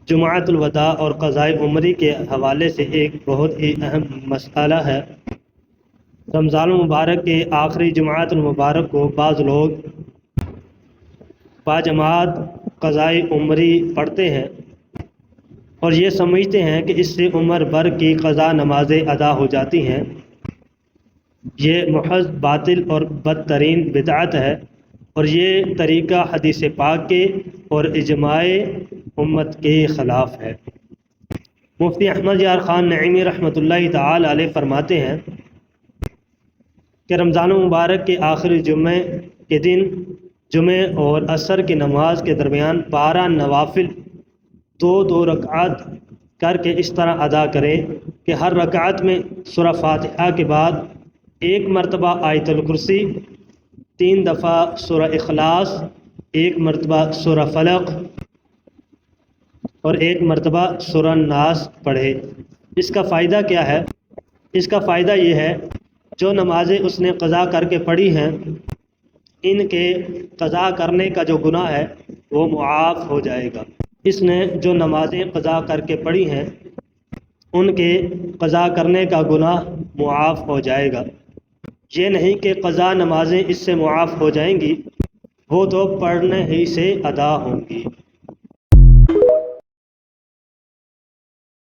جمعۃ الوداع اور قضاء عمری کے حوالے سے ایک بہت ہی اہم مسئلہ ہے۔ رمضان المبارک کے آخری جمعۃ المبارک کو بعض لوگ باجماعت قضاء عمری پڑھتے ہیں اور یہ سمجھتے ہیں کہ اس سے عمر بھر کی قضا نمازیں ادا ہو جاتی ہیں۔ یہ محض باطل اور بدترین بدعت ہے اور یہ طریقہ حدیث پاک کے اور اجماع امت کے خلاف ہے۔ مفتی احمد یار خان نعیمی رحمۃ اللہ تعالی علیہ فرماتے ہیں کہ رمضان المبارک کے آخری جمعے کے دن جمعے اور عصر کی نماز کے درمیان 12 نوافل دو رکعت کر کے اس طرح ادا کریں کہ ہر رکعت میں سورہ فاتحہ کے بعد 1 مرتبہ آیت الکرسی، 3 دفعہ سورہ اخلاص، 1 مرتبہ سورہ فلق اور 1 مرتبہ سورہ ناس پڑھے۔ اس کا فائدہ کیا ہے؟ اس کا فائدہ یہ ہے جو نمازیں اس نے قضا کر کے پڑھی ہیں ان کے قضا کرنے کا جو گناہ ہے وہ معاف ہو جائے گا۔ اس نے جو نمازیں قضا کر کے پڑھی ہیں ان کے قضا کرنے کا گناہ معاف ہو جائے گا۔ یہ نہیں کہ قضا نمازیں اس سے معاف ہو جائیں گی، وہ تو پڑھنے ہی سے ادا ہوں گی۔